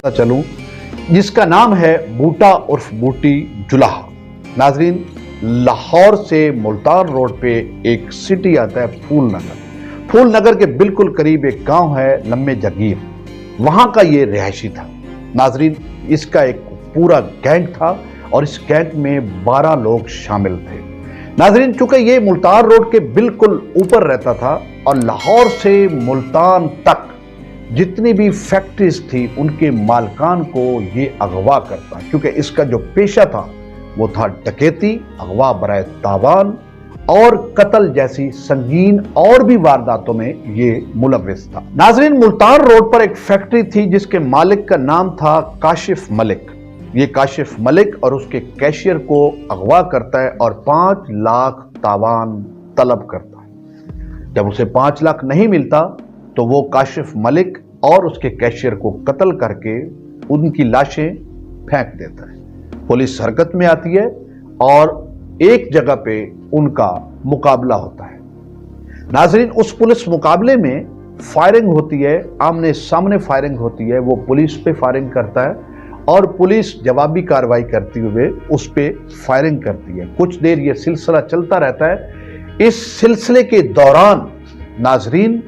चलूं, जिसका नाम है बूटा उर्फ बूटी जुलाहा। नाजरीन, लाहौर से मुल्तान रोड पे एक सिटी आता है फूलनगर। फूलनगर के बिल्कुल करीब एक गांव है लम्बे जगीर, वहां का ये रिहायशी था। नाजरीन, इसका एक पूरा गैंग था और इस गैंग में 12 लोग शामिल थे। नाजरीन, चूंकि ये मुल्तान रोड के बिल्कुल ऊपर रहता था और लाहौर से मुल्तान तक जितनी भी फैक्ट्रीज थी उनके मालकान को ये अगवा करता, क्योंकि इसका जो पेशा था वो था डकैती, अगवा बराए तावान और कत्ल जैसी संगीन और भी वारदातों में ये मुलव्विस था। नाजरीन, मुल्तान रोड पर एक फैक्ट्री थी जिसके मालिक का नाम था काशिफ मलिक। ये काशिफ मलिक और उसके कैशियर को अगवा करता है और 5 लाख तावान तलब करता है। जब उसे 5 लाख नहीं मिलता तो वो काशिफ मलिक और उसके कैशियर को कत्ल करके उनकी लाशें फेंक देता है। पुलिस हरकत में आती है और एक जगह पे उनका मुकाबला होता है। नाजरीन, उस पुलिस मुकाबले में फायरिंग होती है, आमने सामने फायरिंग होती है। वो पुलिस पे फायरिंग करता है और पुलिस जवाबी कार्रवाई करते हुए उस पे फायरिंग करती है। कुछ देर ये सिलसिला चलता रहता है। इस सिलसिले के दौरान नाजरीन,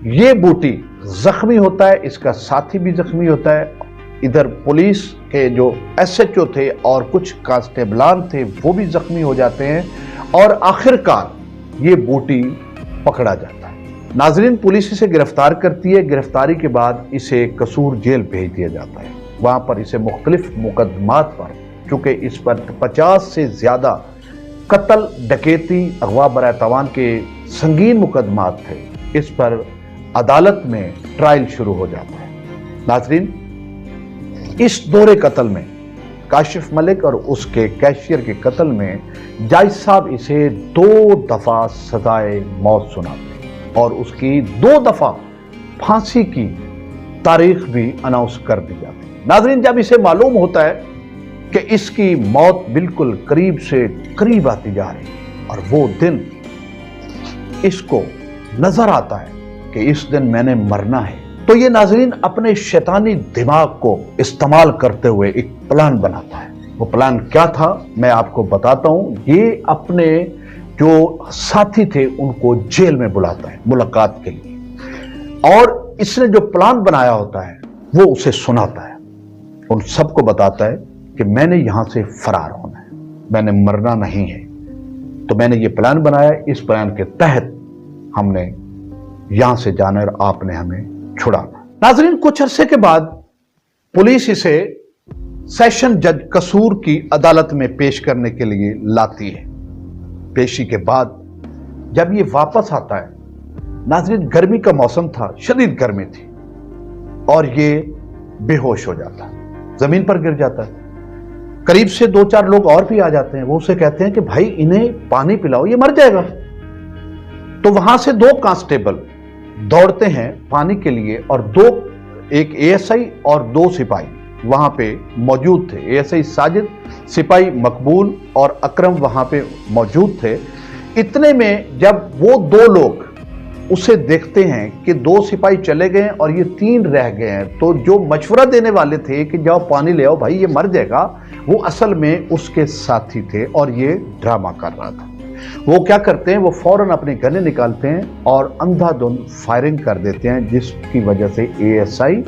ये बूटी जख्मी होता है, इसका साथी भी जख्मी होता है। इधर पुलिस के जो एसएचओ थे और कुछ कांस्टेबलान थे वो भी जख्मी हो जाते हैं और आखिरकार ये बूटी पकड़ा जाता है। नाजरीन, पुलिस इसे गिरफ्तार करती है। गिरफ्तारी के बाद इसे कसूर जेल भेज दिया जाता है। वहां पर इसे मुख्तलिफ मुकदमात पर, चूंकि इस पर 50 से ज्यादा कत्ल, डकैती, अगवा बराए तावान के संगीन मुकदमात थे, इस पर अदालत में ट्रायल शुरू हो जाता है। नाजरीन, इस दौरे कत्ल में, काशिफ मलिक और उसके कैशियर के कत्ल में, जज साहब इसे 2 दफा सजाए मौत सुनाते हैं और उसकी 2 दफा फांसी की तारीख भी अनाउंस कर दी जाती है। नाजरीन, जब इसे मालूम होता है कि इसकी मौत बिल्कुल करीब से करीब आती जा रही है और वो दिन इसको नजर आता है कि इस दिन मैंने मरना है, तो ये नाजरीन अपने शैतानी दिमाग को इस्तेमाल करते हुए एक प्लान बनाता है। वो प्लान क्या था मैं आपको बताता हूं। ये अपने जो साथी थे उनको जेल में बुलाता है मुलाकात के लिए और इसने जो प्लान बनाया होता है वो उसे सुनाता है। उन सबको बताता है कि मैंने यहां से फरार होना है, मैंने मरना नहीं है, तो मैंने ये प्लान बनाया। इस प्लान के तहत हमने यहां से जाना और आपने हमें छुड़ाना। नाजरीन, कुछ अरसे के बाद पुलिस इसे सेशन जज कसूर की अदालत में पेश करने के लिए लाती है। पेशी के बाद जब ये वापस आता है, नाजरीन गर्मी का मौसम था, शदीद गर्मी थी और ये बेहोश हो जाता है, जमीन पर गिर जाता है। करीब से 2-4 लोग और भी आ जाते हैं। वो उसे कहते हैं कि भाई इन्हें पानी पिलाओ, ये मर जाएगा। तो वहां से 2 कांस्टेबल दौड़ते हैं पानी के लिए और एक एएसआई और 2 सिपाही वहां पे मौजूद थे। एएसआई साजिद, सिपाही मकबूल और अकरम वहां पे मौजूद थे। इतने में जब वो 2 लोग उसे देखते हैं कि 2 सिपाही चले गए और ये 3 रह गए हैं, तो जो मशवरा देने वाले थे कि जाओ पानी ले आओ भाई ये मर जाएगा, वो असल में उसके साथी थे और ये ड्रामा कर रहा था। वो क्या करते हैं, वो फौरन अपने गने निकालते हैं और अंधाधुंध फायरिंग कर देते हैं, जिसकी वजह से एएसआई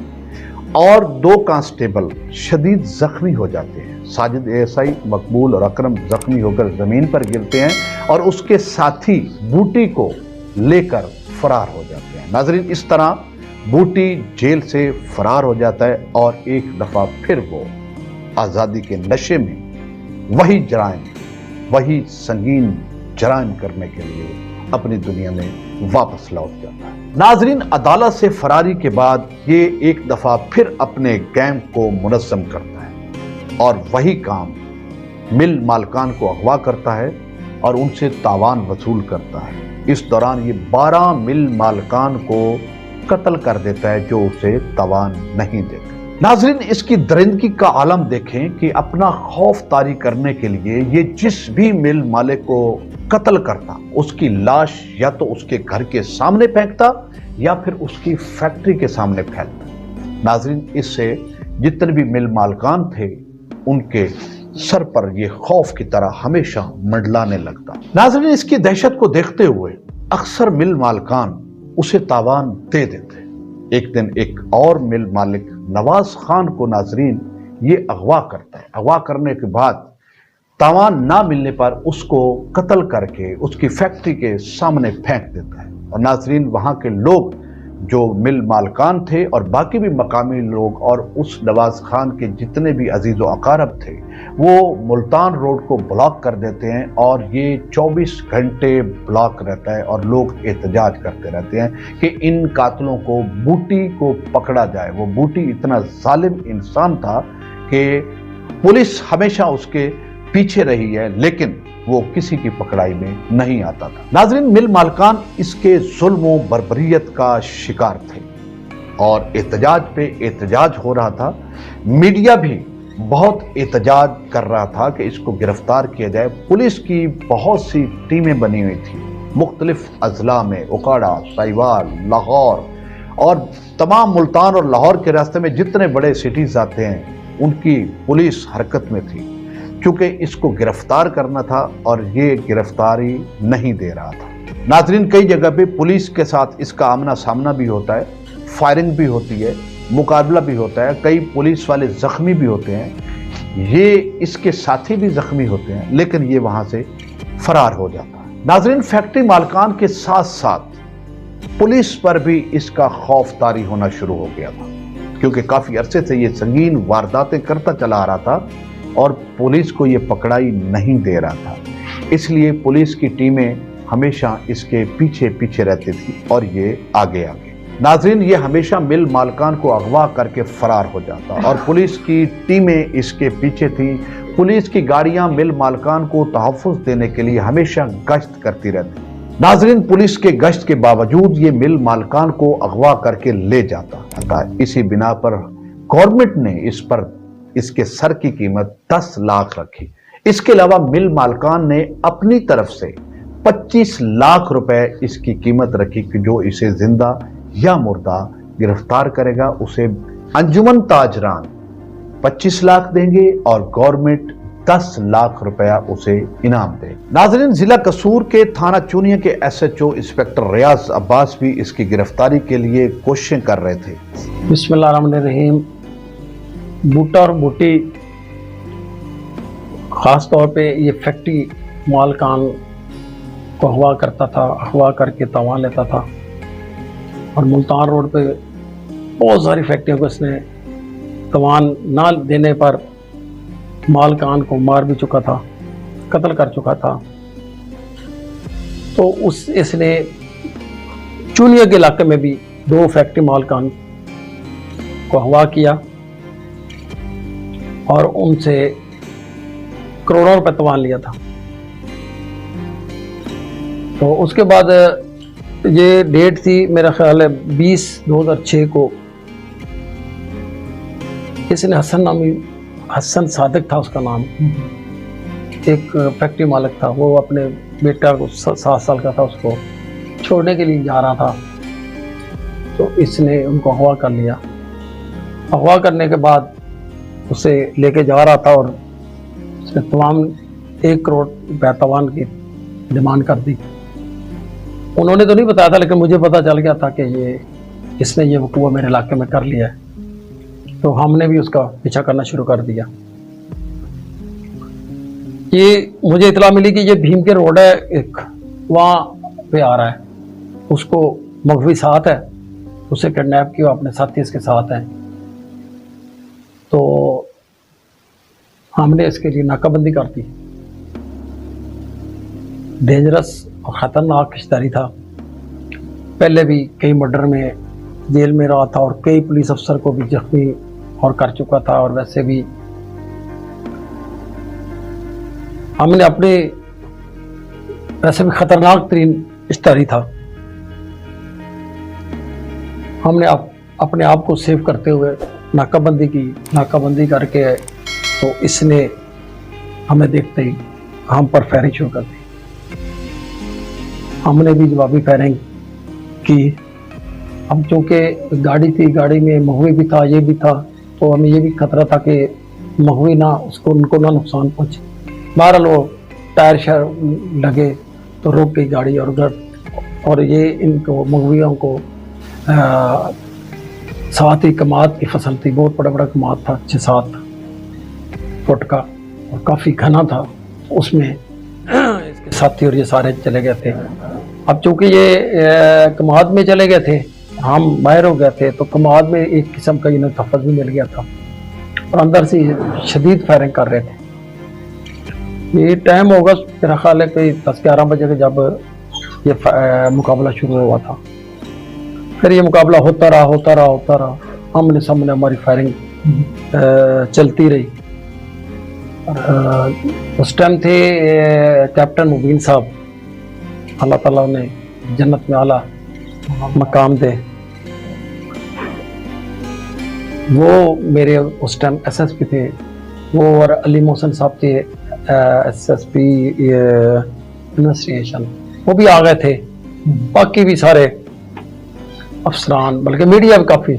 और 2 कांस्टेबल शदीद जख्मी हो जाते हैं। साजिद एएसआई, मकबूल और अकरम जख्मी होकर जमीन पर गिरते हैं और उसके साथी बूटी को लेकर फरार हो जाते हैं। नाजरीन, इस तरह बूटी जेल से फरार हो जाता है और एक दफा फिर वो आजादी के नशे में वही जराइम, वही संगीन जराइम करने के लिए अपनी दुनिया में वापस लौट जाता है। नाजरीन, अदालत से फरारी के बाद ये एक दफा फिर अपने गैंग को मुनज़्ज़म करता है और वही काम मिल मालकान को अगवा करता है और उनसे तावान वसूल करता है। इस दौरान ये 12 मिल मालकान को कत्ल कर देता है जो उसे तावान नहीं देते। नाजरीन, इसकी दरिंदगी का आलम देखें कि अपना खौफ तारी करने के लिए ये जिस भी मिल मालिक को कत्ल करता उसकी लाश या तो उसके घर के सामने फेंकता या फिर उसकी फैक्ट्री के सामने फैलता। नाजरीन, इससे जितने भी मिल मालकान थे उनके सर पर यह खौफ की तरह हमेशा मंडलाने लगता। नाज़रीन, इसकी दहशत को देखते हुए अक्सर मिल मालकान उसे तावान दे देते। एक दिन एक और मिल मालिक नवाज खान को नाज़रीन ये अगवा करता है। अगवा करने के बाद तावान ना मिलने पर उसको कत्ल करके उसकी फैक्ट्री के सामने फेंक देता है। और नाज़रीन, वहाँ के लोग जो मिल मालकान थे और बाकी भी मकामी लोग और उस नवाज खान के जितने भी अजीज़ व अकारब थे वो मुल्तान रोड को ब्लॉक कर देते हैं और ये 24 घंटे ब्लॉक रहता है और लोग एहतजाज करते रहते हैं कि इन कातिलों को, बूटी को पकड़ा जाए। वो बूटी इतना जालिम इंसान था कि पुलिस हमेशा उसके पीछे रही है लेकिन वो किसी की पकड़ाई में नहीं आता था। नाज़रीन, मिल मालकान इसके जुल्म व बर्बरियत का शिकार थे और एहतजाज पे एहतजाज हो रहा था। मीडिया भी बहुत एहतजाज कर रहा था कि इसको गिरफ्तार किया जाए। पुलिस की बहुत सी टीमें बनी हुई थी मुख्तलिफ अजला में, उकाड़ा, साहिवाल, लाहौर और तमाम मुल्तान और लाहौर के रास्ते में जितने बड़े सिटीज आते हैं उनकी पुलिस हरकत में थी, क्योंकि इसको गिरफ्तार करना था और ये गिरफ्तारी नहीं दे रहा था। नाज़रीन, कई जगह पे पुलिस के साथ इसका आमना सामना भी होता है, फायरिंग भी होती है, मुकाबला भी होता है, कई पुलिस वाले जख्मी भी होते हैं, ये इसके साथी भी जख्मी होते हैं, लेकिन ये वहाँ से फरार हो जाता है। नाज़रीन, फैक्ट्री मालकान के साथ साथ पुलिस पर भी इसका खौफ तारी होना शुरू हो गया था, क्योंकि काफ़ी अरसे से ये संगीन वारदातें करता चला आ रहा था और पुलिस को ये पकड़ाई नहीं दे रहा था। इसलिए पुलिस की टीमें हमेशा इसके पीछे पीछे रहती थी और ये आगे आगे। नाज़रीन, ये हमेशा मिल मालकान को अगवा करके फरार हो जाता और पुलिस की टीमें इसके पीछे थी। पुलिस की गाड़ियां मिल मालकान को तहफ़्फ़ुज़ देने के लिए हमेशा गश्त करती रहती। नाज़रीन, पुलिस के गश्त के बावजूद ये मिल मालकान को अगवा करके ले जाता। इसी बिना पर गवर्नमेंट ने इस पर इसके सर की कीमत 10 लाख रखी। इसके अलावा मिल मालकान ने अपनी तरफ से 25 लाख रुपए इसकी कीमत रखी कि जो इसे जिंदा या मुर्दा गिरफ्तार करेगा उसे अंजुमन ताजरान 25 लाख देंगे और गवर्नमेंट 10 लाख रुपया उसे इनाम दे। नाज़रीन, जिला कसूर के थाना चूनिया के SHO इंस्पेक्टर रियाज अब्बास भी इसकी गिरफ्तारी के लिए कोशिशें कर रहे थे। बिस्मिल्लाहिर्रहमानिर्रहीम। बूटा और बूटी ख़ास तौर पे ये फैक्ट्री मालकान को अगवा करता था, अगवा करके तवान लेता था और मुल्तान रोड पे बहुत सारी फैक्ट्रियों को इसने तवान ना देने पर मालकान को मार भी चुका था, कत्ल कर चुका था। तो इसने चूनिया के इलाके में भी 2 फैक्ट्री मालकान को अगवा किया और उनसे करोड़ों रुपए तवान लिया था। तो उसके बाद ये डेट थी मेरा ख्याल है 20/2006 को इसने हसन सादिक था उसका नाम, एक फैक्ट्री मालिक था। वो अपने बेटा को 7 साल का था, उसको छोड़ने के लिए जा रहा था तो इसने उनको अगवा कर लिया। अगवा करने के बाद उसे लेके जा रहा था और उसने तमाम 1 करोड़ रुपया तवान की डिमांड कर दी। उन्होंने तो नहीं बताया था लेकिन मुझे पता चल गया था कि इसने ये वकूआ मेरे इलाके में कर लिया है, तो हमने भी उसका पीछा करना शुरू कर दिया। ये मुझे इतला मिली कि ये भीम के रोड है एक, वहाँ पे आ रहा है, उसको मगवी साथ है, उसे किडनैप किया, अपने साथी इसके साथ हैं। तो हमने इसके लिए नाकाबंदी कर दी। डेंजरस और ख़तरनाक रिश्तेदारी था। पहले भी कई मर्डर में जेल में रहा था और कई पुलिस अफसर को भी जख्मी और कर चुका था। और वैसे भी हमने वैसे भी ख़तरनाक तरीन रिश्तेदारी था। हमने अपने आप को सेव करते हुए नाकाबंदी की। नाकाबंदी करके तो इसने हमें देखते ही हम पर फायरिंग शुरू कर दी। हमने भी जवाबी फायरिंग की। हम चूँकि गाड़ी थी, गाड़ी में महुए भी था, ये भी था, तो हमें ये भी खतरा था कि मगवी ना उसको उनको ना नुकसान पहुँचे। बहरहाल वो टायर शायर लगे तो रुक गई गाड़ी और ये इनको मगवियों को साथ ही कमाद की फसल थी, बहुत बड़ा बड़ा कमाद था 6-7 फुट का और काफ़ी घना था, उसमें इसके साथी और ये सारे चले गए थे। अब चूंकि ये कमाद में चले गए थे, हम बाहर हो गए थे, तो कमाद में एक किस्म का इन्हें तहफ़्फ़ुज़ भी मिल गया था और अंदर से शदीद फायरिंग कर रहे थे। ये टाइम होगा मेरा ख्याल है कोई 10-11 बजे के जब ये मुकाबला शुरू हुआ था। फिर ये मुकाबला होता रहा, आमने सामने हमारी फायरिंग चलती रही। उस टाइम थे कैप्टन मुबीन साहब, अल्लाह ताला उन्हें जन्नत में आला मकाम दे। वो मेरे उस टाइम SSP थे वो, और अली मोहसन साहब थे SSP इन्वेस्टिगेशन, वो भी आ गए थे। बाकी भी सारे अफसरान, बल्कि मीडिया भी काफ़ी,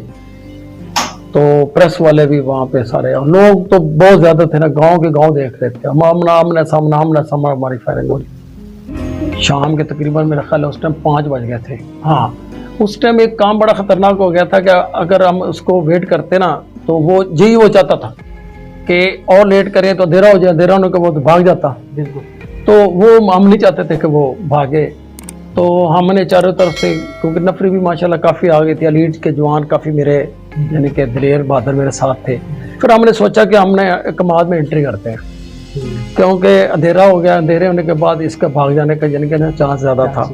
तो प्रेस वाले भी वहाँ पे सारे, और लोग तो बहुत ज़्यादा थे ना, गांव के गांव देख रहे थे। हम आमने सामना हमारी फायरिंग हो रही। शाम के तकरीबन मेरा ख्याल है उस टाइम 5 बज गए थे। हाँ, उस टाइम एक काम बड़ा ख़तरनाक हो गया था कि अगर हम उसको वेट करते ना, तो वो चाहता था कि और लेट करें तो अंधेरा हो जाए, अंधेरा होने के बाद भाग जाता। तो वो हम नहीं चाहते थे कि वो भागे, तो हमने चारों तरफ से, क्योंकि नफरी भी माशाल्लाह काफ़ी आ गई थी, अलीट के जवान काफ़ी मेरे यानी कि दिलेर बहादुर मेरे साथ थे। फिर हमने सोचा कि हमने कमाद में एंट्री करते हैं, क्योंकि अंधेरा हो गया, अंधेरे होने के बाद इसका भाग जाने का यानी कि चांस ज़्यादा था।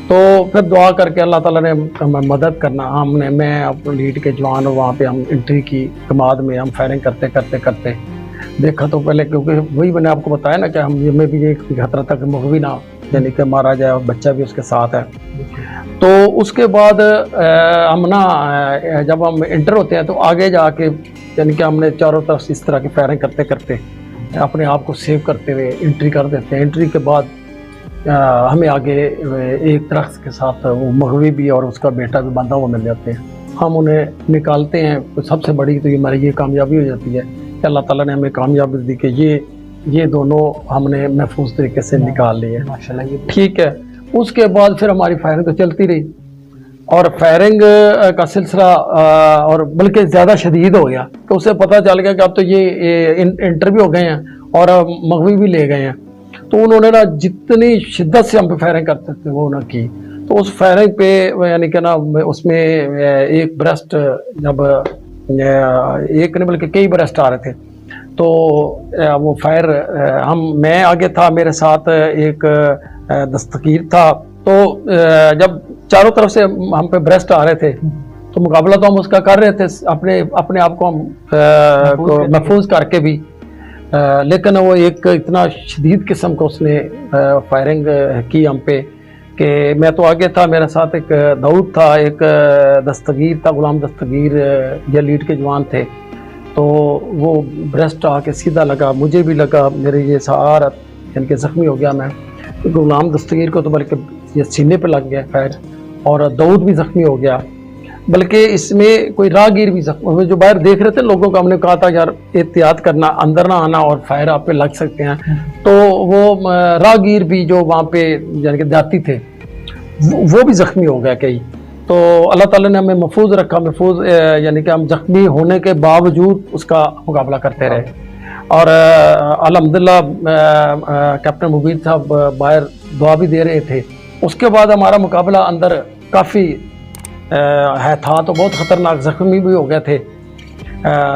तो फिर दुआ करके अल्लाह ताला ने हमें मदद करना, मैं अपने लीड के जवान, और वहाँ पे हम एंट्री की कमाद में। हम फायरिंग करते देखा तो पहले, क्योंकि वही मैंने आपको बताया ना कि हमें भी एक खतरा था कि मगवी ना यानी कि मारा जाए, और बच्चा भी उसके साथ है। तो उसके बाद हम ना जब हम एंटर होते हैं तो आगे जाके यानी कि हमने चारों तरफ से इस तरह की फायरिंग करते अपने आप को सेव करते हुए एंट्री कर देते हैं। एंट्री के बाद हमें आगे एक दरख्त के साथ वो मगवी भी और उसका बेटा भी बंधा हुआ मिल जाते हैं। हम उन्हें निकालते हैं। तो सबसे बड़ी तो ये हमारी ये कामयाबी हो जाती है कि अल्लाह ताला ने हमें कामयाबी दी कि ये दोनों हमने महफूज तरीके से निकाल लिए माशाल्लाह। ये ठीक है। उसके बाद फिर हमारी फायरिंग तो चलती रही, और फायरिंग का सिलसिला और बल्कि ज़्यादा शदीद हो गया। तो उससे पता चल गया कि अब तो ये इंटर भी हो गए हैं और मगवी भी ले गए हैं। तो उन्होंने ना जितनी शिद्दत से हम पे फायरिंग करते थे वो ना की। तो उस फायरिंग पे यानी कि ना उसमें एक ब्रेस्ट, जब एक नहीं बल्कि कई ब्रेस्ट आ रहे थे, तो वो फायर मैं आगे था, मेरे साथ एक दस्तगीर था। तो जब चारों तरफ से हम पे ब्रेस्ट आ रहे थे तो मुकाबला तो हम उसका कर रहे थे, अपने आप को हम महफूज करके भी, लेकिन वो एक इतना शदीद किस्म का उसने फायरिंग की हम पे कि मैं तो आगे था, मेरे साथ एक दाऊद था, एक दस्तगीर था, गुलाम दस्तगीर, या लीड के जवान थे। तो वो ब्रेस्ट आके सीधा लगा, मुझे भी लगा, मेरे ये सारा यानी कि ज़ख्मी हो गया मैं। तो गुलाम दस्तगीर को तो बल्कि ये सीने पे लग गया फायर, और दाऊद भी ज़ख्मी हो गया। बल्कि इसमें कोई राहगीर भी जख्मी, जो बाहर देख रहे थे लोगों को हमने कहा था यार एहतियात करना, अंदर ना आना और फायर आप पे लग सकते हैं। तो वो राहगीर भी जो वहाँ पे यानी कि जाती थे वो भी ज़ख्मी हो गया कई। तो अल्लाह ताला ने हमें महफूज रखा, यानी कि हम ज़ख्मी होने के बावजूद उसका मुकाबला करते रहे। और अल्हम्दुलिल्लाह कैप्टन मुबीन साहब बाहर दुआ भी दे रहे थे। उसके बाद हमारा मुकाबला अंदर काफ़ी था तो बहुत ख़तरनाक, ज़ख्मी भी हो गए थे,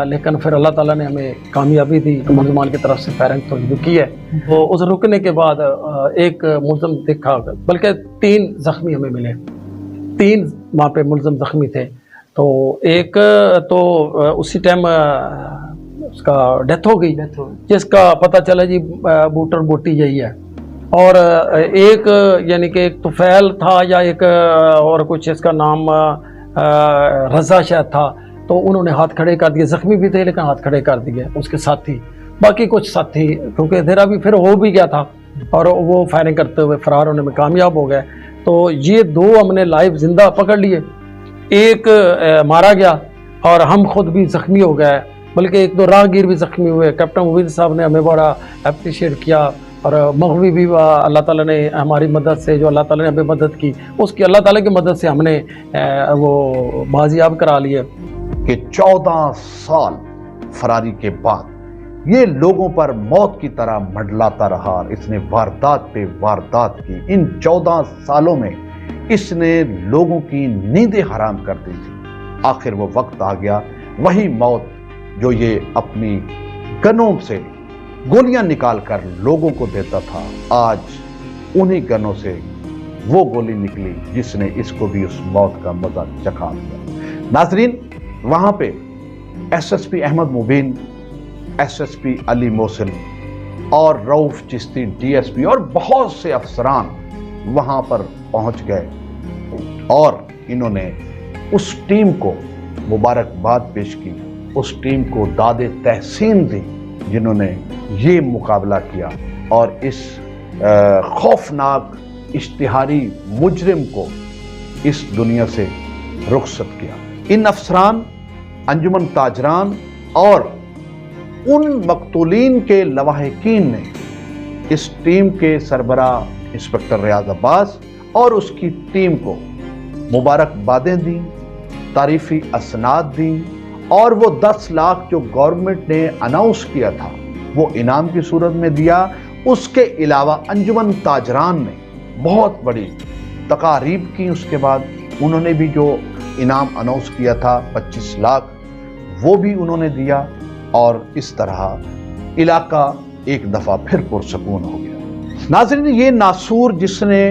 लेकिन फिर अल्लाह ताला ने हमें कामयाबी दी। मुसलमान की तरफ से फायरिंग तो रुकी है। तो उस रुकने के बाद एक मुलज़म देखा, बल्कि 3 ज़ख्मी हमें मिले, 3 वहाँ पे मुलज़म ज़ख्मी थे। तो एक तो उसी टाइम उसका डेथ हो गई, जिसका पता चला जी बूटर बोटी यही है। और एक यानी कि एक तुफैल था या एक और कुछ इसका नाम रज़ा शायद था। तो उन्होंने हाथ खड़े कर दिए, ज़ख्मी भी थे लेकिन हाथ खड़े कर दिए उसके साथी। बाकी कुछ साथी क्योंकि अंधेरा भी फिर हो भी गया था और वो फायरिंग करते हुए फरार होने में कामयाब हो गए। तो ये 2 हमने लाइव जिंदा पकड़ लिए, एक मारा गया और हम खुद भी ज़ख्मी हो गए, बल्कि एक दो राहगीर भी ज़ख्मी हुए। कैप्टन मुबीन साहब ने हमें बड़ा अप्रिशिएट किया और मग़वी भी अल्लाह ताला ने हमारी मदद से, जो अल्लाह ताला ने हमें मदद की, उसकी अल्लाह ताला की मदद से हमने वो बाजियाब करा लिए। कि 14 साल फरारी के बाद ये लोगों पर मौत की तरह मंडलाता रहा। इसने वारदात पे वारदात की। इन 14 सालों में इसने लोगों की नींदें हराम कर दी थी। आखिर वो वक्त आ गया, वही मौत जो ये अपनी गनों से गोलियां निकालकर लोगों को देता था, आज उन्हीं गनों से वो गोली निकली जिसने इसको भी उस मौत का मजा चखा दिया। नाजरीन, वहां पे एसएसपी अहमद मुबीन, एसएसपी अली मोहसिन और रऊफ चिश्ती डीएसपी और बहुत से अफसरान वहां पर पहुंच गए और इन्होंने उस टीम को मुबारकबाद पेश की, उस टीम को दादे तहसीन दी जिन्होंने ये मुकाबला किया और इस खौफनाक इश्तिहारी मुजरिम को इस दुनिया से रुखसत किया। इन अफसरान, अंजुमन ताजरान और उन मकतूलीन के लवाहिकीन ने इस टीम के सरबराह इंस्पेक्टर रियाज अब्बास और उसकी टीम को मुबारकबादें दी, तारीफी असनाद दी और वो 10 लाख जो गवर्नमेंट ने अनाउंस किया था वो इनाम की सूरत में दिया। उसके अलावा अंजुमन ताजरान ने बहुत बड़ी तकारीब की। उसके बाद उन्होंने भी जो इनाम अनाउंस किया था 25 लाख, वो भी उन्होंने दिया और इस तरह इलाका एक दफ़ा फिर पुरसकून हो गया। नाज़रीन, ये नासूर जिसने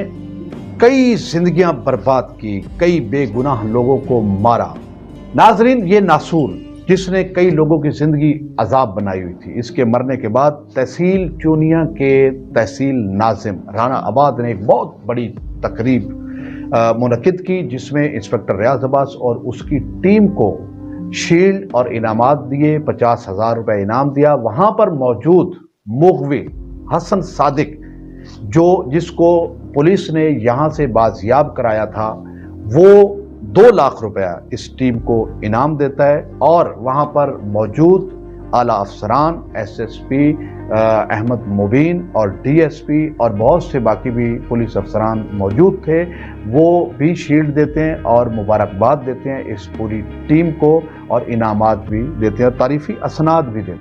कई जिंदगियां बर्बाद की, कई बेगुनाह लोगों को मारा, नाज़रीन ये नासूर जिसने कई लोगों की जिंदगी अजाब बनाई हुई थी, इसके मरने के बाद तहसील चूनिया के तहसील नाजिम राना आबाद ने एक बहुत बड़ी तकरीब मुनक्किद की जिसमें इंस्पेक्टर रियाज अब्बास और उसकी टीम को शील्ड और इनामात दिए, 50,000 रुपये इनाम दिया। वहां पर मौजूद मुग़वी हसन सादिक जिसको पुलिस ने यहां से बाजियाब कराया था, वो 2 लाख रुपया इस टीम को इनाम देता है और वहां पर मौजूद आला अफसरान, एसएसपी अहमद मुबीन और डीएसपी और बहुत से बाकी भी पुलिस अफसरान मौजूद थे, वो भी शील्ड देते हैं और मुबारकबाद देते हैं इस पूरी टीम को और इनामात भी देते हैं, तारीफी असनाद भी देते हैं।